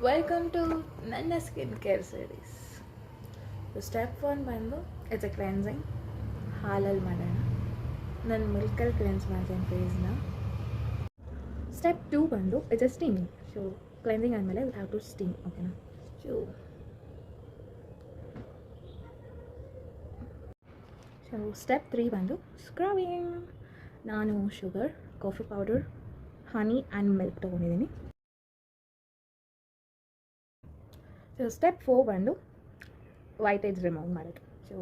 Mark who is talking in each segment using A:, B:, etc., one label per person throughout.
A: Welcome to ನನ್ನ skin care series. Step 1 ಬಂದು it's A cleansing. ಹಾಲಲ್ಲಿ ಮಾಡೋಣ. ನಾನು ಮಿಲ್ಕಲ್ಲಿ ಕ್ಲೆನ್ಸ್ ಮಾಡ್ತೀನಿ ಫೇಸ್ನ. ಸ್ಟೆಪ್ 2 ಬಂದು it's A steaming. So cleansing ಆದಮೇಲೆ ವಿ ಹ್ಯಾವ್ ಟು ಸ್ಟೀಮ್. ಓಕೆನಾ? ಸೊ ಸ್ಟೆಪ್ 3 ಬಂದು ಸ್ಕ್ರಬಿಂಗ್. ನಾನು sugar, coffee powder, honey and milk ತೊಗೊಂಡಿದ್ದೀನಿ. ಸೊ ಸ್ಟೆಪ್ 4 ಬಂದು ವೈಟ್ ಏಜ್ ರಿಮೂವ್ ಮಾಡೋದು. ಸೊ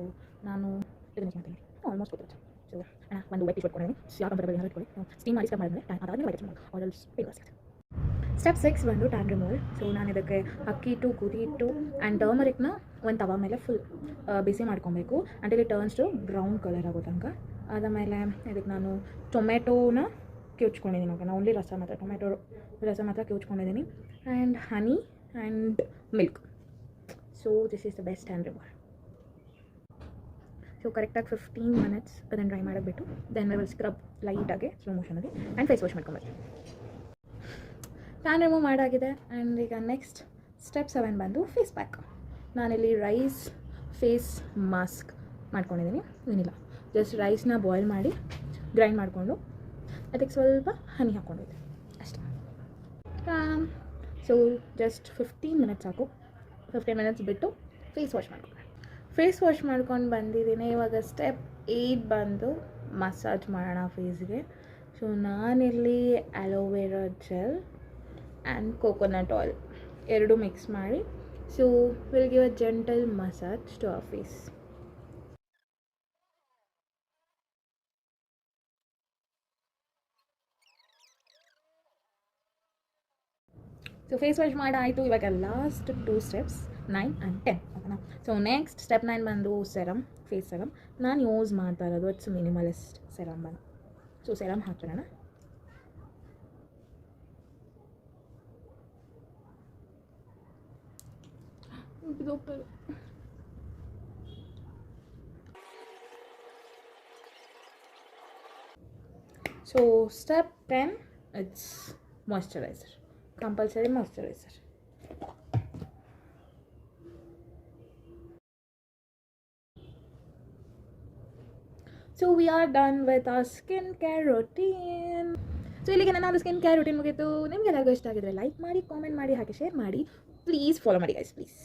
A: ನಾನು ಇದನ್ನು ಮಾಡ್ತೀನಿ ಆಲ್ಮೋಸ್ಟ್ ಗೊತ್ತಿರುತ್ತೆ. ಸೊ ಒಂದು ವೈಟ್ ಟಿ ಶರ್ಟ್ ಕೊಡಿದ್ದೀನಿ. ಯಾವ ಕಂಫರ್ಟಬಲ್ ಏನಾದ್ರು ಇಟ್ಕೊಳ್ಳಿ. ಸ್ಟೀಮ್ ಮಾಡಿ ಸ್ಟೆಪ್ ಮಾಡಿದ್ರೆ ಅದಾದ್ಮೇಲೆ ವೈಟ್ ಮಾಡಿ ಆಲ್ಸ್ ಫೇಮಸ್. ಸ್ಟೆಪ್ 6 ಬಂದು ಟ್ಯಾನ್ ರಿಮೂವಲ್. ಸೊ ನಾನು ಇದಕ್ಕೆ ಅಕ್ಕಿ ಹಿಟ್ಟು, ಗೋಧಿ ಹಿಟ್ಟು ಆ್ಯಂಡ್ ಟರ್ಮರಿಕ್ನ ಒಂದು ತವ ಮೇಲೆ ಫುಲ್ ಬಿಸಿ ಮಾಡ್ಕೊಬೇಕು until it turns to brown colour ಆಗೋ ತನಕ. ಆದಮೇಲೆ ಇದಕ್ಕೆ ನಾನು ಟೊಮೆಟೋನ ಕಿವುಚ್ಕೊಂಡಿದ್ದೀನಿ. ಓಕೆ, ಓನ್ಲಿ ರಸ ಮಾತ್ರ, ಟೊಮೆಟೊ ರಸ ಮಾತ್ರ ಕಿವುಚ್ಕೊಂಡಿದ್ದೀನಿ. And honey and milk. So this is the best hand remover. So ಕರೆಕ್ಟಾಗಿ 15 ಮಿನಿಟ್ಸ್ ಅದನ್ನು ಡ್ರೈ ಮಾಡೋಕ್ಬಿಟ್ಟು ದೆನ್ ಐ ವಿಲ್ ಸ್ಕ್ರಬ್ ಲೈಟಾಗಿ ಸ್ಲೋ ಮೋಷನಲ್ಲಿ ಆ್ಯಂಡ್ ಫೇಸ್ ವಾಶ್ ಮಾಡ್ಕೊಂಬರ್ತೀನಿ. ಟ್ಯಾನ್ ರಿಮೂವ್ ಮಾಡಾಗಿದೆ. ಆ್ಯಂಡ್ ಈಗ ನೆಕ್ಸ್ಟ್ ಸ್ಟೆಪ್ 7 ಬಂದು ಫೇಸ್ ಪ್ಯಾಕ್. ನಾನಿಲ್ಲಿ ರೈಸ್ ಫೇಸ್ ಮಾಸ್ಕ್ ಮಾಡ್ಕೊಂಡಿದ್ದೀನಿ. ಏನಿಲ್ಲ, ಜಸ್ಟ್ ರೈಸ್ನ ಬಾಯ್ಲ್ ಮಾಡಿ ಗ್ರೈಂಡ್ ಮಾಡಿಕೊಂಡು ಅದಕ್ಕೆ ಸ್ವಲ್ಪ ಹನಿ ಹಾಕ್ಕೊಂಡಿದ್ದೆ ಅಷ್ಟೇ. ಸೊ ಜಸ್ಟ್ 15 ಮಿನಿಟ್ಸ್ ಸಾಕು. 15 ಮಿನಿಟ್ಸ್ ಬಿಟ್ಟು ಫೇಸ್ ವಾಶ್ ಮಾಡ್ಕೊಂಡು ಬಂದಿದ್ದೀನಿ. ಇವಾಗ ಸ್ಟೆಪ್ 8 ಬಂದು ಮಸಾಜ್ ಮಾಡೋಣ ಫೇಸ್ಗೆ. ಸೊ ನಾನಿಲ್ಲಿ aloe vera gel and coconut oil ಎರಡು ಮಿಕ್ಸ್ ಮಾಡಿ so will give a gentle massage to our face. So face wash ಮಾಡಾಯಿತು. ಇವಾಗ ಲಾಸ್ಟ್ 2 ಸ್ಟೆಪ್ಸ್ 9 ಆ್ಯಂಡ್ 10. ಓಕೆನಾ? ಸೊ ನೆಕ್ಸ್ಟ್ ಸ್ಟೆಪ್ 9 ಬಂದು ಸೆರಮ್, ಫೇಸ್ ಸೆರಮ್. ನಾನು ಯೂಸ್ ಮಾಡ್ತಾ ಇರೋದು ಇಟ್ಸ್ ಮಿನಿಮಲಿಸ್ಟ್ ಸೆರಮ್ ಬಂದು. ಸೊ ಸೆರಮ್ ಹಾಕೋಣ. So step 10 it's moisturiser, compulsory moisturiser. So we are done with our skin care routine. So ಇಲ್ಲಿಗೆ ನನ್ನ skin care routine ಮುಗಿತು. ನಿಮಗೆಲ್ಲರಿಗೂ ಇಷ್ಟ ಆಗಿದ್ರೆ ಲೈಕ್ ಮಾಡಿ, ಕಾಮೆಂಟ್ ಮಾಡಿ, ಹಾಗೆ ಶೇರ್ ಮಾಡಿ. ಪ್ಲೀಸ್ ಫಾಲೋ ಮಾಡಿ ಗೈಸ್, ಪ್ಲೀಸ್.